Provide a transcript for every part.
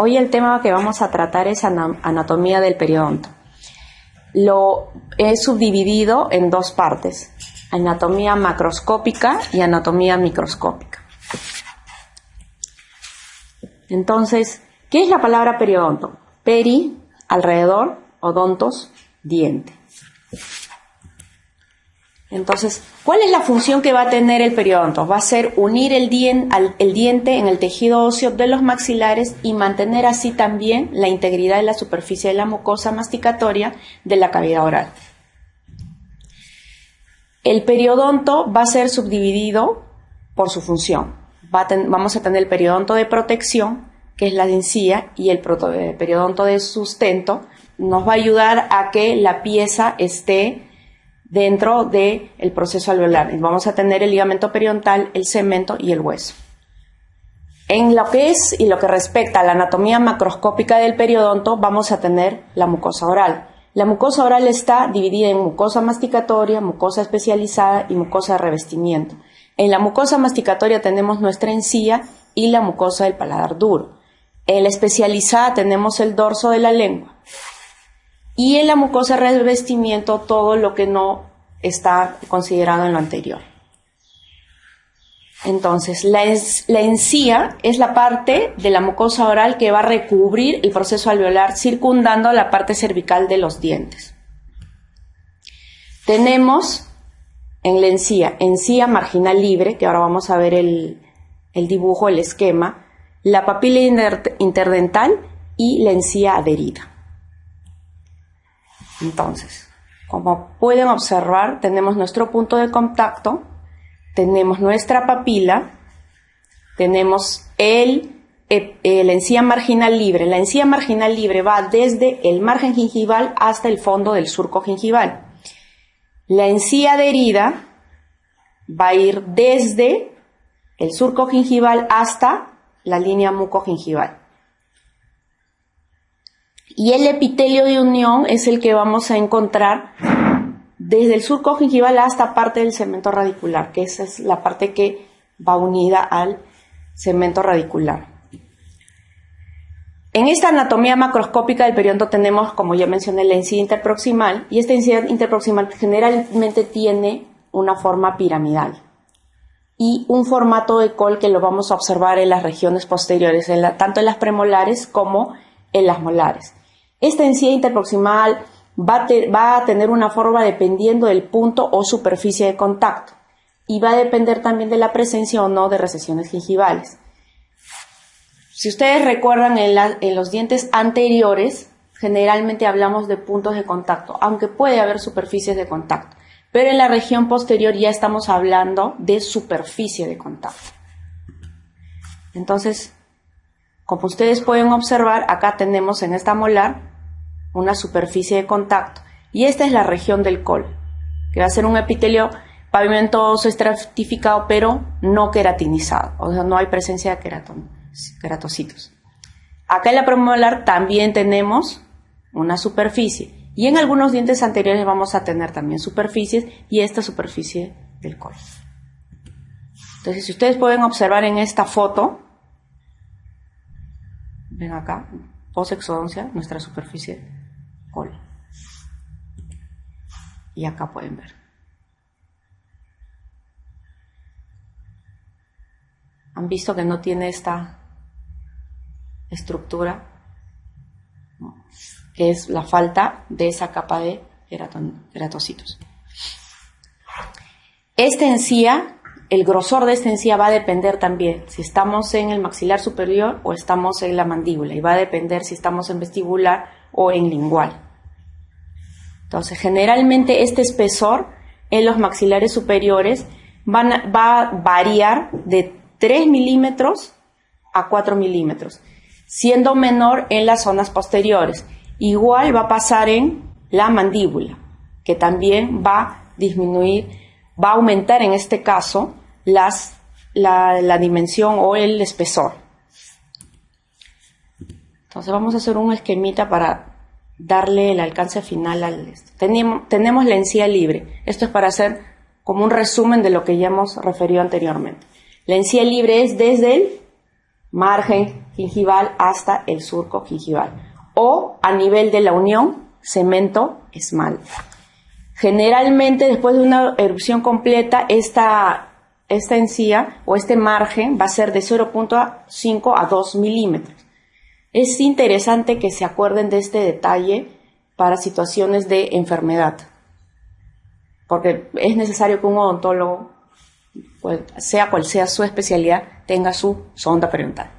Hoy el tema que vamos a tratar es anatomía del periodonto. Lo he subdividido en dos partes: anatomía macroscópica y anatomía microscópica. Entonces, ¿qué es la palabra periodonto? Peri, alrededor, odontos, diente. Entonces, ¿cuál es la función que va a tener el periodonto? Va a ser unir el diente en el tejido óseo de los maxilares y mantener así también la integridad de la superficie de la mucosa masticatoria de la cavidad oral. El periodonto va a ser subdividido por su función. Vamos a tener el periodonto de protección, que es la encía, y el periodonto de sustento. Nos va a ayudar a que la pieza esté dentro del proceso alveolar. Vamos a tener el ligamento periodontal, el cemento y el hueso. En lo que es y lo que respecta a la anatomía macroscópica del periodonto, vamos a tener la mucosa oral. La mucosa oral está dividida en mucosa masticatoria, mucosa especializada y mucosa de revestimiento. En la mucosa masticatoria tenemos nuestra encía y la mucosa del paladar duro. En la especializada tenemos el dorso de la lengua. Y en la mucosa de revestimiento todo lo que no está considerado en lo anterior. Entonces, la encía es la parte de la mucosa oral que va a recubrir el proceso alveolar circundando la parte cervical de los dientes. Tenemos en la encía marginal libre, que ahora vamos a ver el dibujo, el esquema, la papila interdental y la encía adherida. Entonces, como pueden observar, tenemos nuestro punto de contacto, tenemos nuestra papila, tenemos la encía marginal libre. La encía marginal libre va desde el margen gingival hasta el fondo del surco gingival. La encía adherida va a ir desde el surco gingival hasta la línea mucogingival. Y el epitelio de unión es el que vamos a encontrar desde el surco gingival hasta parte del cemento radicular, que esa es la parte que va unida al cemento radicular. En esta anatomía macroscópica del periodonto tenemos, como ya mencioné, la encía interproximal, y esta encía interproximal generalmente tiene una forma piramidal y un formato de col que lo vamos a observar en las regiones posteriores, tanto en las premolares como en las molares. Esta encía interproximal va a tener una forma dependiendo del punto o superficie de contacto y va a depender también de la presencia o no de recesiones gingivales. Si ustedes recuerdan, en los dientes anteriores generalmente hablamos de puntos de contacto, aunque puede haber superficies de contacto, pero en la región posterior ya estamos hablando de superficie de contacto. Entonces, como ustedes pueden observar, acá tenemos en esta molar una superficie de contacto y esta es la región del col, que va a ser un epitelio pavimentoso estratificado pero no queratinizado, o sea, no hay presencia de queratocitos. Acá en la premolar también tenemos una superficie y en algunos dientes anteriores vamos a tener también superficies y esta superficie del col. Entonces, si ustedes pueden observar en esta foto, ven acá, posexodoncia, nuestra superficie col. Y acá pueden ver. ¿Han visto que no tiene esta estructura? No, que es la falta de esa capa de queratocitos. Esta encía, el grosor de esta encía va a depender también si estamos en el maxilar superior o estamos en la mandíbula, y va a depender si estamos en vestibular o en lingual. Entonces, generalmente este espesor en los maxilares superiores va a variar de 3 milímetros a 4 milímetros, siendo menor en las zonas posteriores. Igual va a pasar en la mandíbula, que también va a disminuir, va a aumentar en este caso la dimensión o el espesor. Entonces vamos a hacer un esquemita para darle el alcance final al tenemos la encía libre. Esto es para hacer como un resumen de lo que ya hemos referido anteriormente. La encía libre es desde el margen gingival hasta el surco gingival. O a nivel de la unión, cemento-esmalte. Generalmente, después de una erupción completa, esta encía o este margen va a ser de 0.5 a 2 milímetros. Es interesante que se acuerden de este detalle para situaciones de enfermedad, porque es necesario que un odontólogo, pues, sea cual sea su especialidad, tenga su sonda periodontal.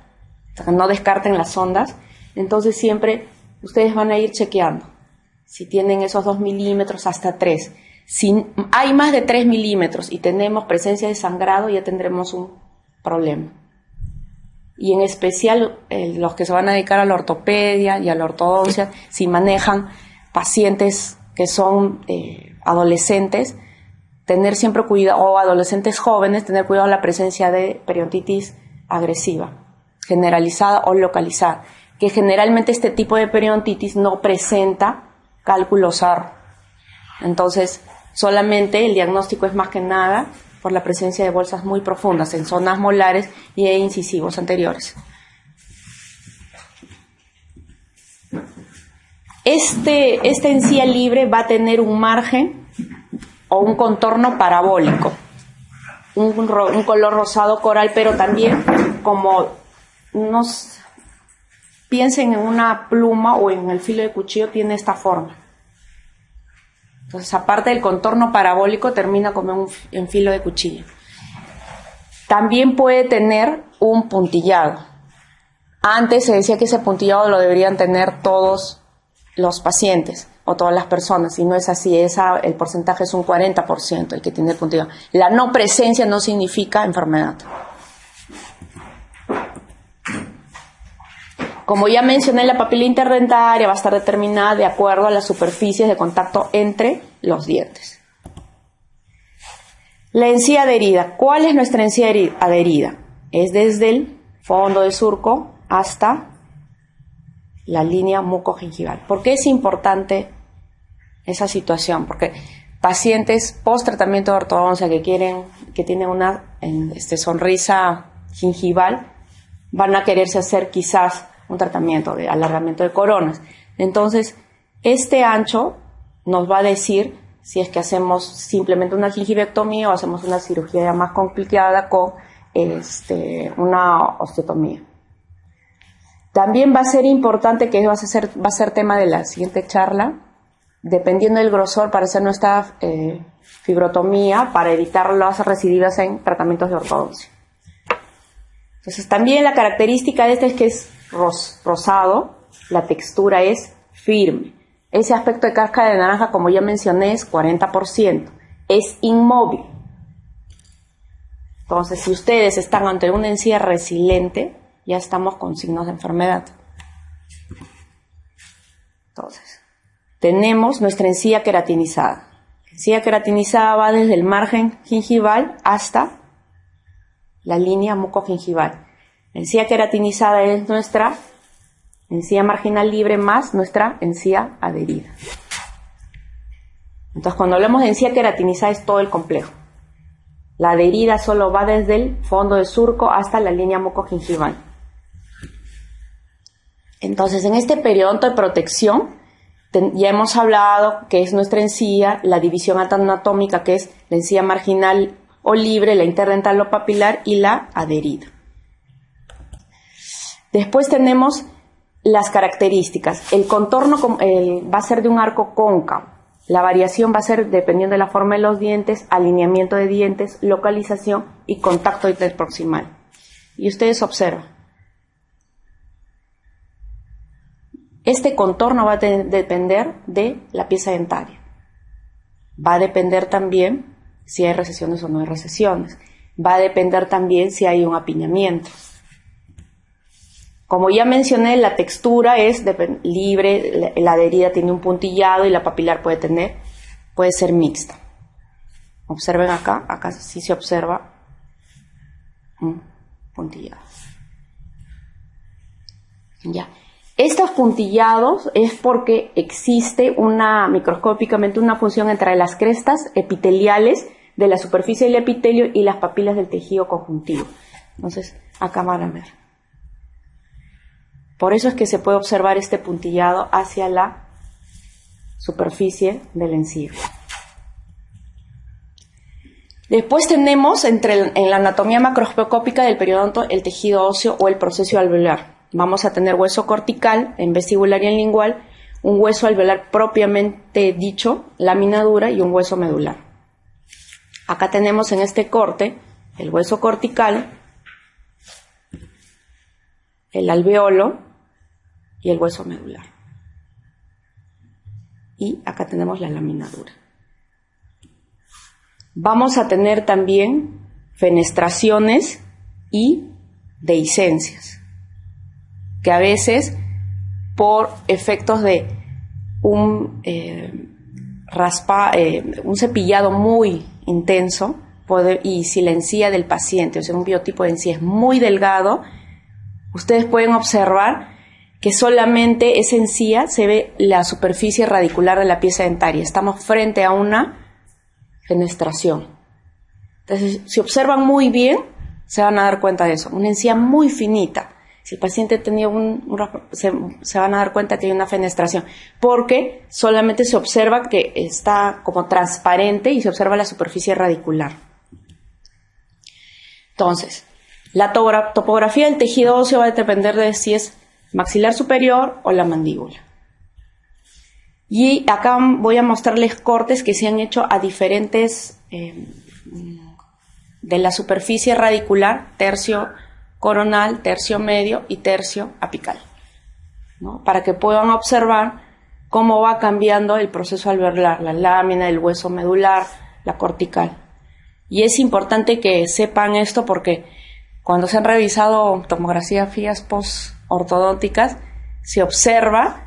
O sea, no descarten las sondas. Entonces siempre ustedes van a ir chequeando si tienen esos 2 milímetros hasta 3. Si hay más de 3 milímetros y tenemos presencia de sangrado, ya tendremos un problema. Y en especial los que se van a dedicar a la ortopedia y a la ortodoncia, si manejan pacientes que son adolescentes, tener siempre cuidado, o adolescentes jóvenes, tener cuidado de la presencia de periodontitis agresiva, generalizada o localizada, que generalmente este tipo de periodontitis no presenta cálculo SAR. Entonces, solamente el diagnóstico es más que nada por la presencia de bolsas muy profundas en zonas molares y incisivos anteriores. Esta encía libre va a tener un margen o un contorno parabólico, un color rosado coral, pero también como piensen en una pluma o en el filo de cuchillo, tiene esta forma. Entonces, aparte del contorno parabólico, termina como en filo de cuchillo. También puede tener un puntillado. Antes se decía que ese puntillado lo deberían tener todos los pacientes o todas las personas, y no es así. El porcentaje es un 40% el que tiene el puntillado. La no presencia no significa enfermedad. Como ya mencioné, la papila interdentaria va a estar determinada de acuerdo a las superficies de contacto entre los dientes. La encía adherida. ¿Cuál es nuestra encía adherida? Es desde el fondo del surco hasta la línea mucogingival. ¿Por qué es importante esa situación? Porque pacientes post tratamiento de ortodoncia que tienen una sonrisa gingival van a quererse hacer quizás un tratamiento de alargamiento de coronas. Entonces, este ancho nos va a decir si es que hacemos simplemente una gingivectomía o hacemos una cirugía ya más complicada con una osteotomía. También va a ser importante, que va a ser tema de la siguiente charla, dependiendo del grosor para hacer nuestra fibrotomía, para evitar las recidivas en tratamientos de ortodoncia. Entonces, también la característica de es que es rosado, la textura es firme. Ese aspecto de cáscara de naranja, como ya mencioné, es 40%. Es inmóvil. Entonces, si ustedes están ante una encía resiliente, ya estamos con signos de enfermedad. Entonces, tenemos nuestra encía queratinizada. La encía queratinizada va desde el margen gingival hasta la línea mucogingival. La encía queratinizada es nuestra encía marginal libre más nuestra encía adherida. Entonces, cuando hablamos de encía queratinizada es todo el complejo. La adherida solo va desde el fondo del surco hasta la línea mucogingival. Entonces, en este periodonto de protección, ya hemos hablado que es nuestra encía, la división anatómica, que es la encía marginal o libre, la interdental o papilar y la adherida. Después tenemos las características. El contorno va a ser de un arco cóncavo. La variación va a ser dependiendo de la forma de los dientes, alineamiento de dientes, localización y contacto interproximal. Y ustedes observan. Este contorno va a depender de la pieza dentaria. Va a depender también si hay recesiones o no hay recesiones. Va a depender también si hay un apiñamiento. Como ya mencioné, la textura es libre, la adherida tiene un puntillado y la papilar puede ser mixta. Observen acá sí se observa un puntillado. Ya. Estos puntillados es porque existe microscópicamente una función entre las crestas epiteliales de la superficie del epitelio y las papilas del tejido conjuntivo. Entonces, acá van a ver. Por eso es que se puede observar este puntillado hacia la superficie de la encía. Después tenemos en la anatomía macroscópica del periodonto el tejido óseo o el proceso alveolar. Vamos a tener hueso cortical en vestibular y en lingual, un hueso alveolar propiamente dicho, lámina dura, y un hueso medular. Acá tenemos en este corte el hueso cortical, el alveolo y el hueso medular. Y acá tenemos la lámina dura. Vamos a tener también fenestraciones y dehiscencias, que a veces por efectos de un cepillado muy intenso y si la encía del paciente, o sea, un biotipo de encía es muy delgado, ustedes pueden observar que solamente esa encía se ve la superficie radicular de la pieza dentaria. Estamos frente a una fenestración. Entonces, si observan muy bien, se van a dar cuenta de eso. Una encía muy finita. Si el paciente tenía se van a dar cuenta que hay una fenestración, porque solamente se observa que está como transparente y se observa la superficie radicular. Entonces, la topografía del tejido óseo va a depender de si es maxilar superior o la mandíbula. Y acá voy a mostrarles cortes que se han hecho a diferentes de la superficie radicular, tercio coronal, tercio medio y tercio apical, ¿no? Para que puedan observar cómo va cambiando el proceso alveolar, la lámina, el hueso medular, la cortical. Y es importante que sepan esto porque cuando se han revisado tomografías post-ortodónticas, se observa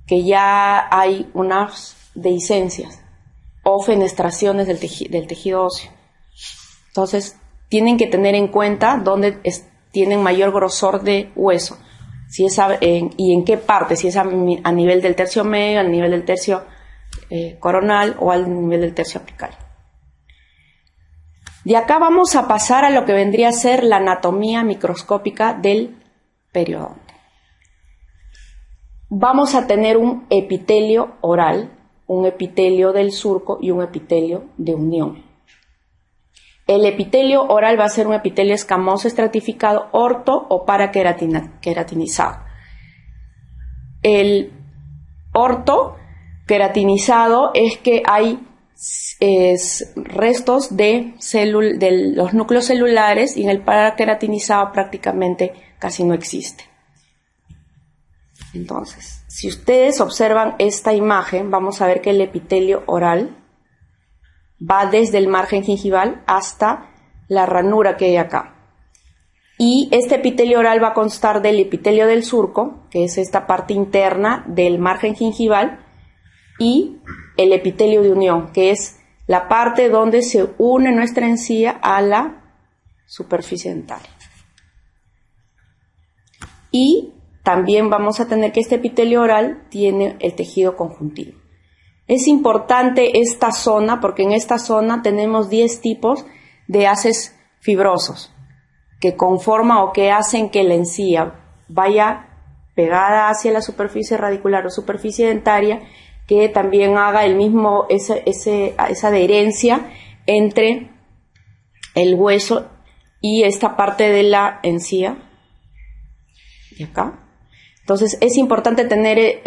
que ya hay unas dehiscencias o fenestraciones del tejido óseo. Entonces, tienen que tener en cuenta dónde tienen mayor grosor de hueso, si es y en qué parte, si es a nivel del tercio medio, al nivel del tercio coronal o al nivel del tercio apical. De acá vamos a pasar a lo que vendría a ser la anatomía microscópica del periodonto. Vamos a tener un epitelio oral, un epitelio del surco y un epitelio de unión. El epitelio oral va a ser un epitelio escamoso estratificado, orto o paraqueratinizado. El orto queratinizado es que hay restos de los núcleos celulares, y en el paraqueratinizado prácticamente casi no existe. Entonces, si ustedes observan esta imagen, vamos a ver que el epitelio oral va desde el margen gingival hasta la ranura que hay acá. Y este epitelio oral va a constar del epitelio del surco, que es esta parte interna del margen gingival, y el epitelio de unión, que es la parte donde se une nuestra encía a la superficie dentaria. Y también vamos a tener que este epitelio oral tiene el tejido conjuntivo. Es importante esta zona porque en esta zona tenemos 10 tipos de haces fibrosos que conforman o que hacen que la encía vaya pegada hacia la superficie radicular o superficie dentaria, que también haga esa adherencia entre el hueso y esta parte de la encía de acá. Entonces es importante tener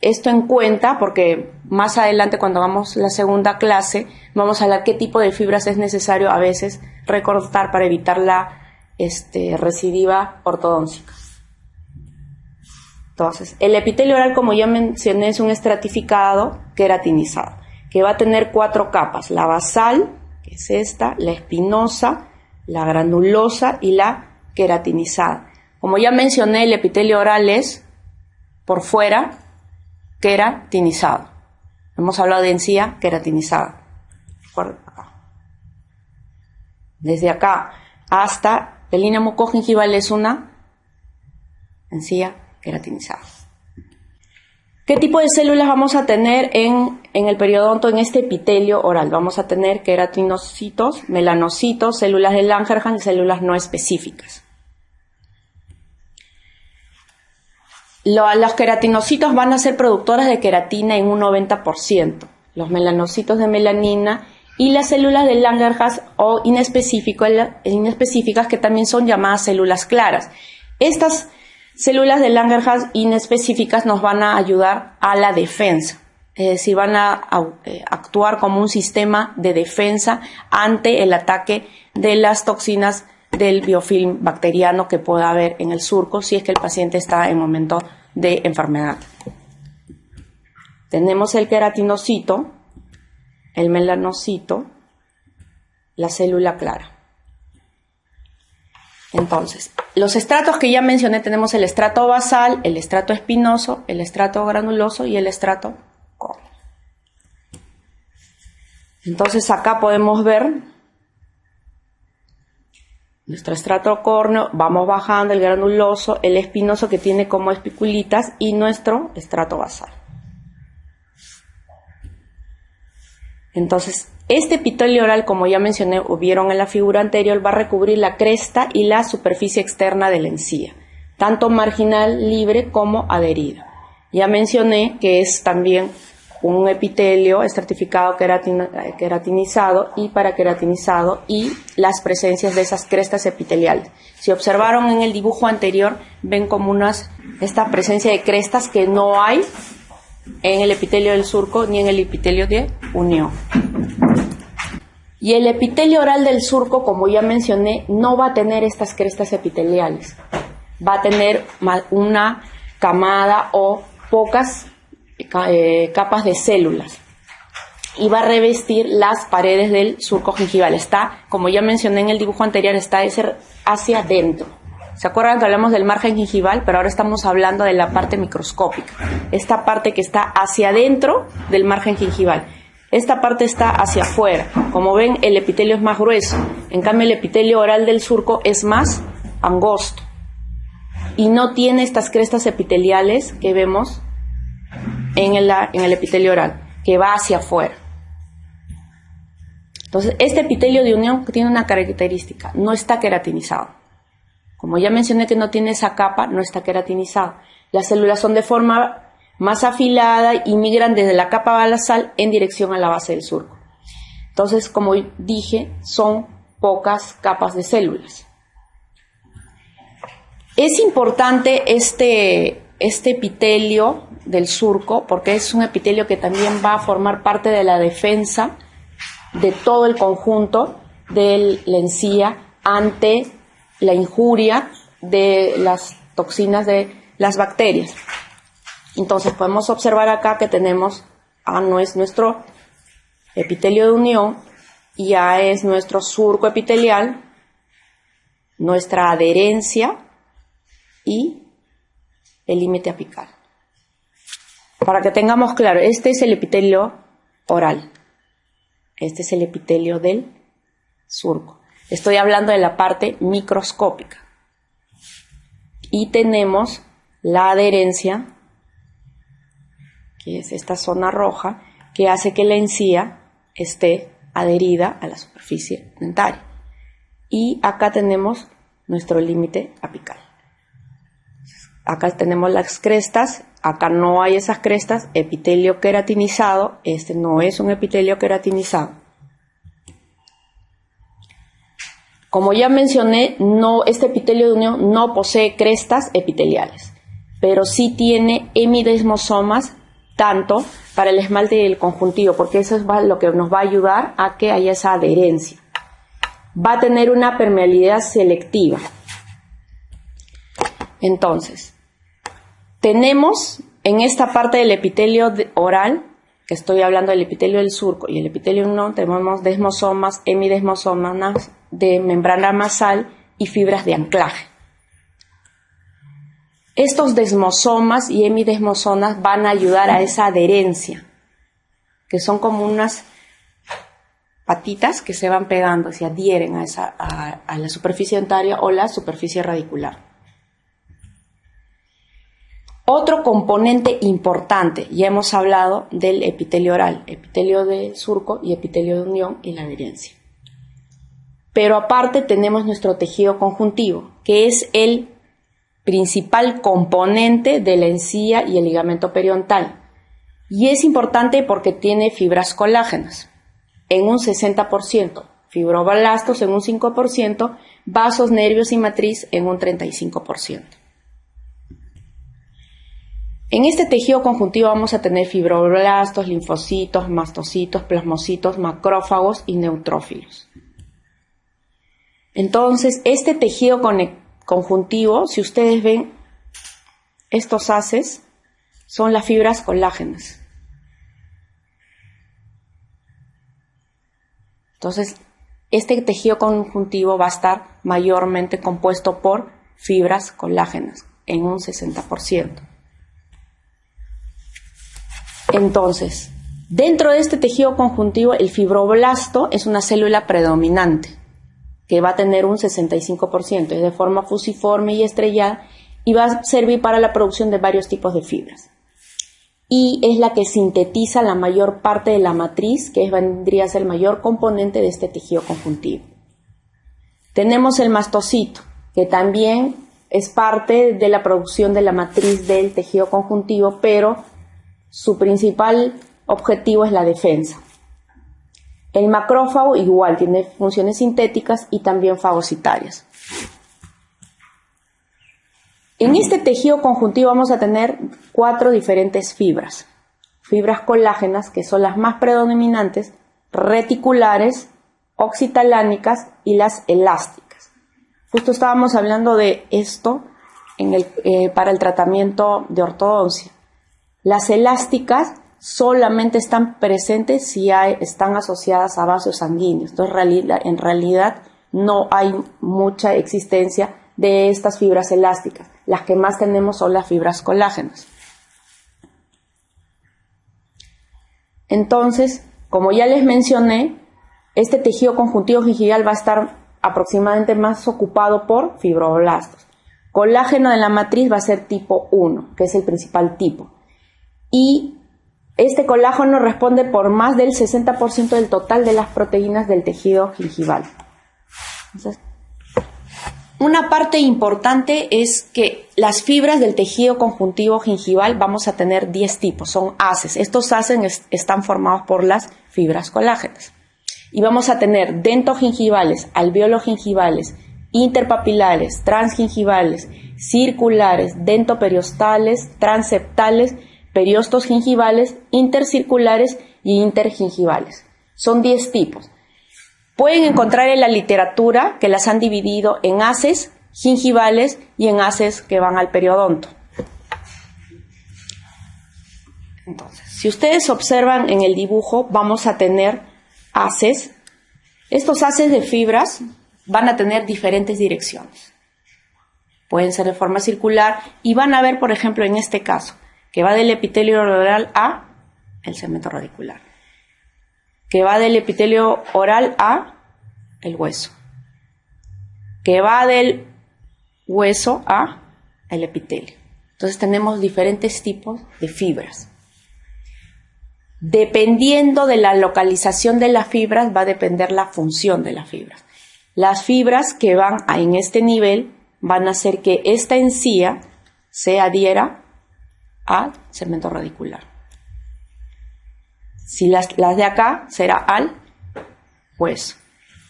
esto en cuenta porque más adelante, cuando hagamos la segunda clase, vamos a hablar qué tipo de fibras es necesario a veces recortar para evitar la recidiva ortodóntica. Entonces, el epitelio oral, como ya mencioné, es un estratificado queratinizado, que va a tener 4 capas: la basal, que es esta, la espinosa, la granulosa y la queratinizada. Como ya mencioné, el epitelio oral es por fuera queratinizado. Hemos hablado de encía queratinizada. Desde acá hasta la línea mucogingival es una encía queratinizada. ¿Qué tipo de células vamos a tener en el periodonto, en este epitelio oral? Vamos a tener queratinocitos, melanocitos, células de Langerhans y células no específicas. Los queratinocitos van a ser productoras de queratina en un 90%, los melanocitos de melanina y las células de Langerhans o inespecíficas que también son llamadas células claras. Estas células de Langerhans inespecíficas nos van a ayudar a la defensa, es decir, van a actuar como un sistema de defensa ante el ataque de las toxinas del biofilm bacteriano que pueda haber en el surco si es que el paciente está en momento de enfermedad. Tenemos el queratinocito, el melanocito, la célula clara. Entonces, los estratos que ya mencioné, tenemos el estrato basal, el estrato espinoso, el estrato granuloso y el estrato córneo. Entonces acá podemos ver nuestro estrato córneo, vamos bajando el granuloso, el espinoso que tiene como espiculitas y nuestro estrato basal. Entonces, este epitelio oral, como ya mencioné o vieron en la figura anterior, va a recubrir la cresta y la superficie externa de la encía, tanto marginal, libre como adherida. Ya mencioné que es también un epitelio estratificado queratinizado y paraqueratinizado y las presencias de esas crestas epiteliales. Si observaron en el dibujo anterior, ven como esta presencia de crestas que no hay en el epitelio del surco ni en el epitelio de unión. Y el epitelio oral del surco, como ya mencioné, no va a tener estas crestas epiteliales. Va a tener una camada o pocas capas de células y va a revestir las paredes del surco gingival. Está, como ya mencioné en el dibujo anterior, está hacia adentro. ¿Se acuerdan que hablamos del margen gingival? Pero ahora estamos hablando de la parte microscópica. Esta parte que está hacia adentro del margen gingival. Esta parte está hacia afuera. Como ven, el epitelio es más grueso. En cambio, el epitelio oral del surco es más angosto. Y no tiene estas crestas epiteliales que vemos en el epitelio oral, que va hacia afuera. Entonces, este epitelio de unión tiene una característica, no está queratinizado. Como ya mencioné que no tiene esa capa, no está queratinizado. Las células son de forma más afilada y migran desde la capa basal en dirección a la base del surco. Entonces, como dije, son pocas capas de células. Es importante este epitelio del surco porque es un epitelio que también va a formar parte de la defensa de todo el conjunto de la encía ante la injuria de las toxinas de las bacterias. Entonces podemos observar acá que tenemos no es nuestro epitelio de unión, ya es nuestro surco epitelial, nuestra adherencia y el límite apical. Para que tengamos claro, este es el epitelio oral, este es el epitelio del surco. Estoy hablando de la parte microscópica. Y tenemos la adherencia, que es esta zona roja, que hace que la encía esté adherida a la superficie dentaria. Y acá tenemos nuestro límite apical. Acá tenemos las crestas, acá no hay esas crestas, epitelio queratinizado, este no es un epitelio queratinizado. Como ya mencioné, este epitelio de unión no posee crestas epiteliales, pero sí tiene hemidesmosomas, tanto para el esmalte y el conjuntivo, porque eso es lo que nos va a ayudar a que haya esa adherencia. Va a tener una permeabilidad selectiva. Entonces, tenemos en esta parte del epitelio oral, que estoy hablando del epitelio del surco y el epitelio no, tenemos desmosomas, hemidesmosomas de membrana basal y fibras de anclaje. Estos desmosomas y hemidesmosomas van a ayudar a esa adherencia, que son como unas patitas que se van pegando, se adhieren a la superficie dentaria o la superficie radicular. Otro componente importante, ya hemos hablado del epitelio oral, epitelio de surco y epitelio de unión y la adherencia. Pero aparte tenemos nuestro tejido conjuntivo, que es el principal componente de la encía y el ligamento periodontal. Y es importante porque tiene fibras colágenas en un 60%, fibroblastos en un 5%, vasos, nervios y matriz en un 35%. En este tejido conjuntivo vamos a tener fibroblastos, linfocitos, mastocitos, plasmocitos, macrófagos y neutrófilos. Entonces, este tejido conjuntivo, si ustedes ven, estos haces son las fibras colágenas. Entonces, este tejido conjuntivo va a estar mayormente compuesto por fibras colágenas en un 60%. Entonces, dentro de este tejido conjuntivo, el fibroblasto es una célula predominante que va a tener un 65%, es de forma fusiforme y estrellada y va a servir para la producción de varios tipos de fibras. Y es la que sintetiza la mayor parte de la matriz, que vendría a ser el mayor componente de este tejido conjuntivo. Tenemos el mastocito, que también es parte de la producción de la matriz del tejido conjuntivo, pero su principal objetivo es la defensa. El macrófago igual tiene funciones sintéticas y también fagocitarias. En este tejido conjuntivo vamos a tener 4 diferentes fibras. Fibras colágenas, que son las más predominantes, reticulares, oxitalánicas y las elásticas. Justo estábamos hablando de esto para el tratamiento de ortodoncia. Las elásticas solamente están presentes si están asociadas a vasos sanguíneos. Entonces, en realidad no hay mucha existencia de estas fibras elásticas. Las que más tenemos son las fibras colágenas. Entonces, como ya les mencioné, este tejido conjuntivo gingival va a estar aproximadamente más ocupado por fibroblastos. Colágeno de la matriz va a ser tipo 1, que es el principal tipo. Y este colágeno responde por más del 60% del total de las proteínas del tejido gingival. Entonces, una parte importante es que las fibras del tejido conjuntivo gingival vamos a tener 10 tipos, son haces. Estos haces están formados por las fibras colágenas. Y vamos a tener dentogingivales, alveologingivales, interpapilares, transgingivales, circulares, dentoperiostales, transeptales, periostos gingivales, intercirculares y intergingivales. Son 10 tipos. Pueden encontrar en la literatura que las han dividido en haces gingivales y en haces que van al periodonto. Entonces, si ustedes observan en el dibujo, vamos a tener haces. Estos haces de fibras van a tener diferentes direcciones. Pueden ser de forma circular y van a ver, por ejemplo, en este caso, que va del epitelio oral a el segmento radicular, que va del epitelio oral a el hueso, que va del hueso a el epitelio. Entonces tenemos diferentes tipos de fibras. Dependiendo de la localización de las fibras va a depender la función de las fibras. Las fibras que van en este nivel van a hacer que esta encía se adhiera al segmento radicular. Si las de acá será al hueso.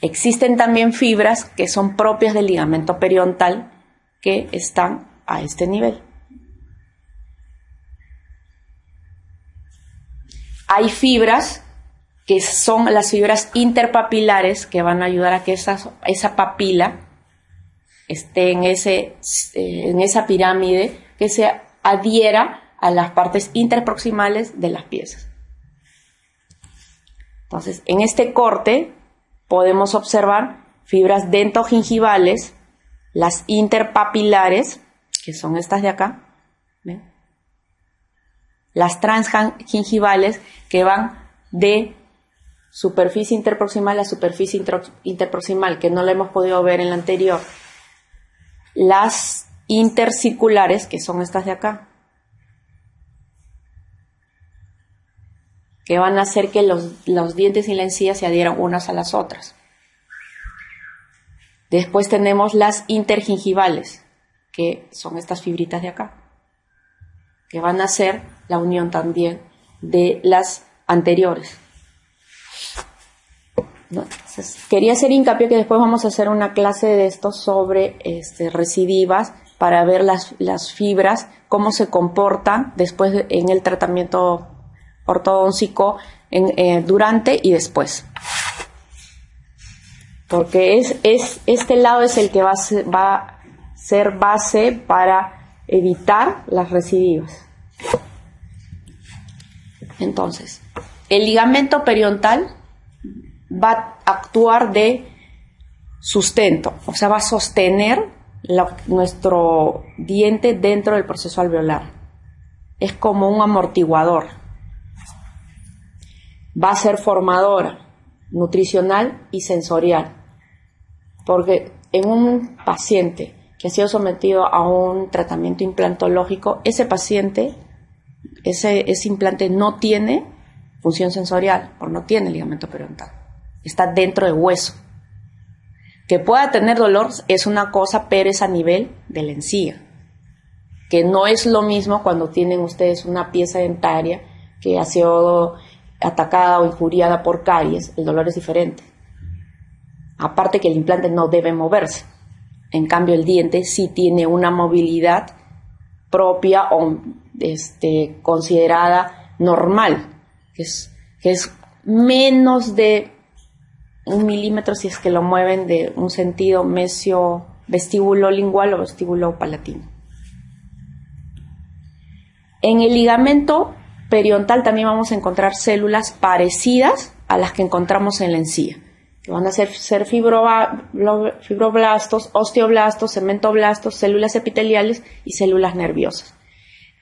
Existen también fibras que son propias del ligamento periodontal que están a este nivel. Hay fibras que son las fibras interpapilares que van a ayudar a que esa papila esté en esa pirámide, que se adhiera a las partes interproximales de las piezas. Entonces, en este corte podemos observar fibras dentogingivales, las interpapilares, que son estas de acá, ¿ven? Las transgingivales, que van de superficie interproximal a superficie interproximal, que no la hemos podido ver en la anterior. Las intercirculares, que son estas de acá, que van a hacer que los dientes y la encía se adhieran unas a las otras. Después tenemos las intergingivales, que son estas fibritas de acá, que van a ser la unión también de las anteriores. ¿No? Entonces, quería hacer hincapié que después vamos a hacer una clase de esto sobre recidivas para ver las fibras, cómo se comportan después en el tratamiento ortodóntico durante y después. Porque este lado es el que va a ser base para evitar las recidivas. Entonces, el ligamento periodontal va a actuar de sustento, o sea, va a sostener nuestro diente dentro del proceso alveolar. Es como un amortiguador. Va a ser formadora, nutricional y sensorial. Porque en un paciente que ha sido sometido a un tratamiento implantológico, ese paciente, ese implante no tiene función sensorial, porque no tiene ligamento periodontal. Está dentro del hueso. Que pueda tener dolor es una cosa, pero es a nivel de la encía. Que no es lo mismo cuando tienen ustedes una pieza dentaria que ha sido atacada o injuriada por caries, el dolor es diferente. Aparte que el implante no debe moverse. En cambio el diente sí tiene una movilidad propia o considerada normal, que es menos de 1 milímetro si es que lo mueven de un sentido vestíbulo lingual o vestíbulo palatino. En el ligamento periodontal también vamos a encontrar células parecidas a las que encontramos en la encía, que van a ser fibroblastos, osteoblastos, cementoblastos, células epiteliales y células nerviosas.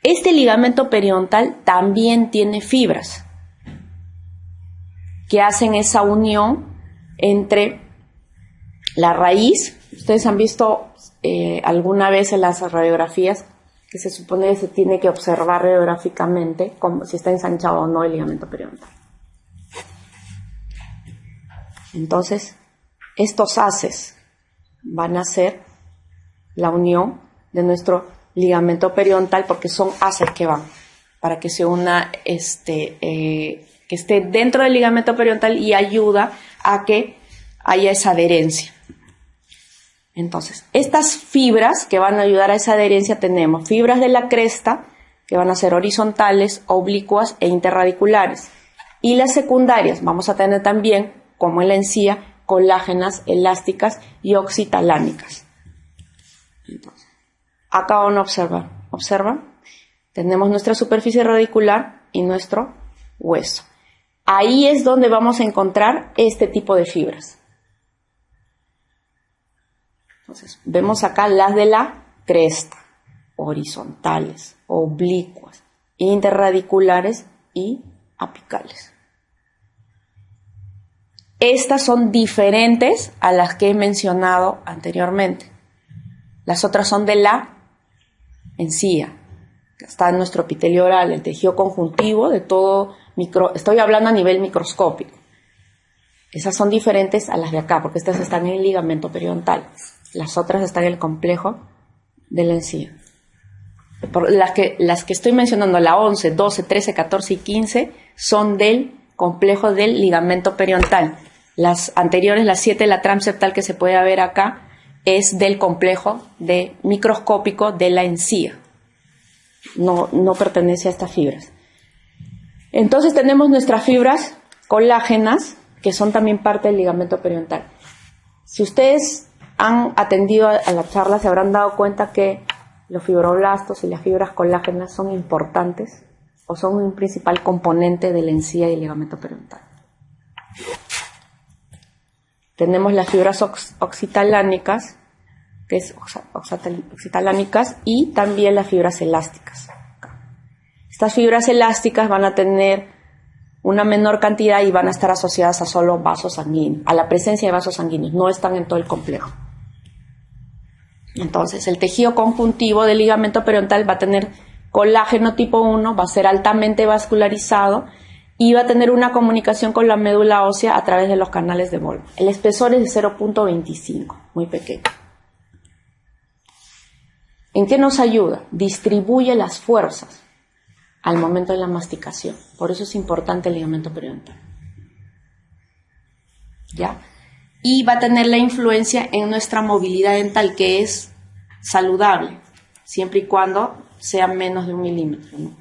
Este ligamento periodontal también tiene fibras que hacen esa unión entre la raíz. Ustedes han visto alguna vez en las radiografías que se supone que se tiene que observar radiográficamente como si está ensanchado o no el ligamento periodontal. Entonces, estos haces van a ser la unión de nuestro ligamento periodontal, porque son haces que van para que se una, que esté dentro del ligamento periodontal y ayuda a que haya esa adherencia. Entonces, estas fibras que van a ayudar a esa adherencia, tenemos fibras de la cresta, que van a ser horizontales, oblicuas e interradiculares. Y las secundarias, vamos a tener también, como en la encía, colágenas, elásticas y oxitalánicas. Entonces, acá van a observar. ¿Observan? Tenemos nuestra superficie radicular y nuestro hueso. Ahí es donde vamos a encontrar este tipo de fibras. Entonces, vemos acá las de la cresta, horizontales, oblicuas, interradiculares y apicales. Estas son diferentes a las que he mencionado anteriormente. Las otras son de la encía, que está en nuestro epitelio oral, el tejido conjuntivo de todo estoy hablando a nivel microscópico. Esas son diferentes a las de acá, porque estas están en el ligamento periodontal. Las otras están en el complejo de la encía. Las que estoy mencionando, la 11, 12, 13, 14 y 15, son del complejo del ligamento periodontal. Las anteriores, la 7, la transeptal que se puede ver acá, es del complejo microscópico de la encía. No pertenece a estas fibras. Entonces tenemos nuestras fibras colágenas, que son también parte del ligamento periodontal. Si ustedes han atendido a la charla, se habrán dado cuenta que los fibroblastos y las fibras colágenas son importantes o son un principal componente de la encía y el ligamento periodontal. Tenemos las fibras oxitalánicas, que es oxitalánicas, y también las fibras elásticas. Estas fibras elásticas van a tener una menor cantidad y van a estar asociadas a solo vasos sanguíneos, a la presencia de vasos sanguíneos, no están en todo el complejo. Entonces, el tejido conjuntivo del ligamento periodontal va a tener colágeno tipo 1, va a ser altamente vascularizado y va a tener una comunicación con la médula ósea a través de los canales de Volmer. El espesor es de 0.25, muy pequeño. ¿En qué nos ayuda? Distribuye las fuerzas al momento de la masticación. Por eso es importante el ligamento periodontal. ¿Ya? Y va a tener la influencia en nuestra movilidad dental, que es saludable, siempre y cuando sea menos de 1 milímetro, ¿no?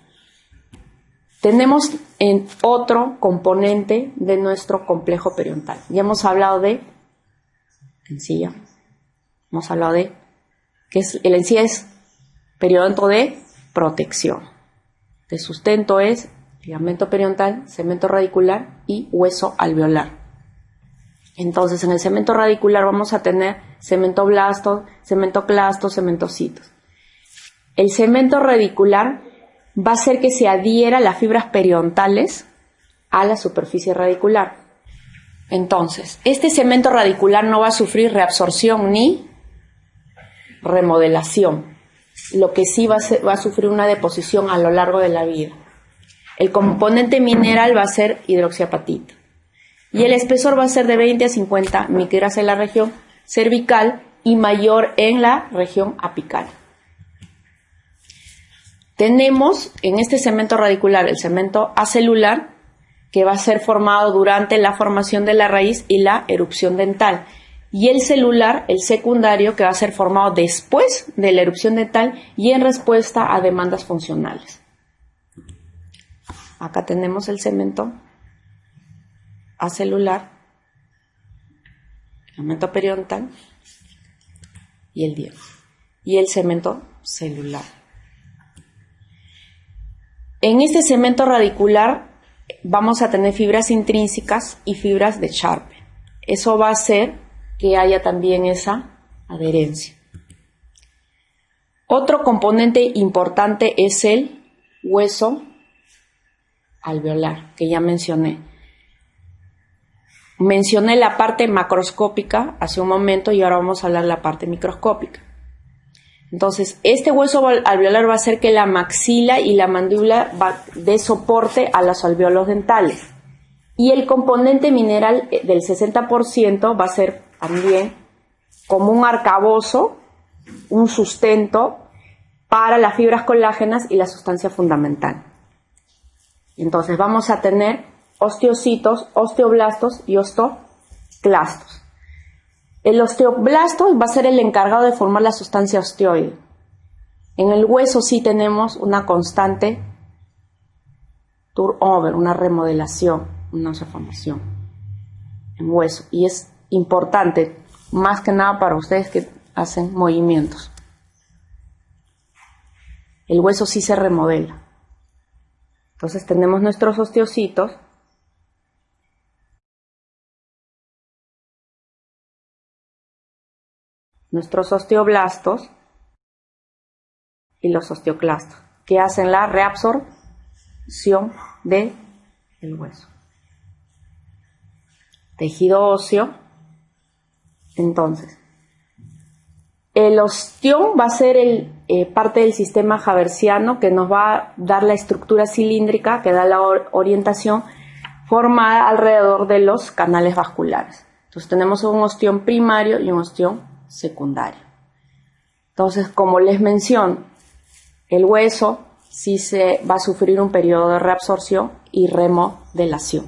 Tenemos en otro componente de nuestro complejo periodontal. Ya hemos hablado de encía. Hemos hablado de que el encía es periodonto de protección. De sustento es ligamento periodontal, cemento radicular y hueso alveolar. Entonces, en el cemento radicular vamos a tener cemento blasto, cemento clasto, cementocitos. El cemento radicular va a hacer que se adhiera las fibras periodontales a la superficie radicular. Entonces, este cemento radicular no va a sufrir reabsorción ni remodelación. Lo que sí va a sufrir una deposición a lo largo de la vida. El componente mineral va a ser hidroxiapatita. Y el espesor va a ser de 20 a 50 micras en la región cervical y mayor en la región apical. Tenemos en este cemento radicular el cemento acelular, que va a ser formado durante la formación de la raíz y la erupción dental. Y el celular, el secundario, que va a ser formado después de la erupción dental y en respuesta a demandas funcionales. Acá tenemos el cemento acelular, cemento periodontal y el diente. Y el cemento celular. En este cemento radicular vamos a tener fibras intrínsecas y fibras de Charpe. Eso va a hacer que haya también esa adherencia. Otro componente importante es el hueso alveolar, que ya mencioné. Mencioné la parte macroscópica hace un momento y ahora vamos a hablar de la parte microscópica. Entonces, este hueso alveolar va a hacer que la maxila y la mandíbula dé soporte a los alvéolos dentales. Y el componente mineral del 60% va a ser también como un arcabouzo, un sustento para las fibras colágenas y la sustancia fundamental. Entonces, vamos a tener osteocitos, osteoblastos y osteoclastos. El osteoblasto va a ser el encargado de formar la sustancia osteoide. En el hueso sí tenemos una constante turnover, una remodelación, una formación en hueso. Y es importante, más que nada para ustedes que hacen movimientos. El hueso sí se remodela. Entonces tenemos nuestros osteocitos, nuestros osteoblastos y los osteoclastos, que hacen la reabsorción del hueso. Tejido óseo. Entonces, el ostión va a ser parte del sistema haversiano, que nos va a dar la estructura cilíndrica que da la orientación formada alrededor de los canales vasculares. Entonces tenemos un ostión primario y un ostión secundario. Entonces, como les menciono, el hueso sí se va a sufrir un periodo de reabsorción y remodelación.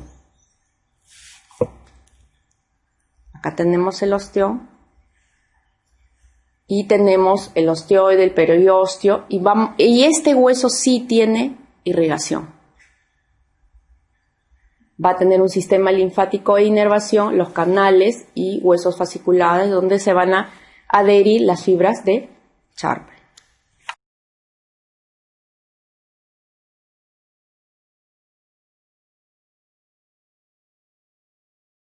Acá tenemos el ostión y tenemos el osteoide, el periósteo, y este hueso sí tiene irrigación. Va a tener un sistema linfático de inervación, los canales y huesos fasciculares, donde se van a adherir las fibras de Charpe.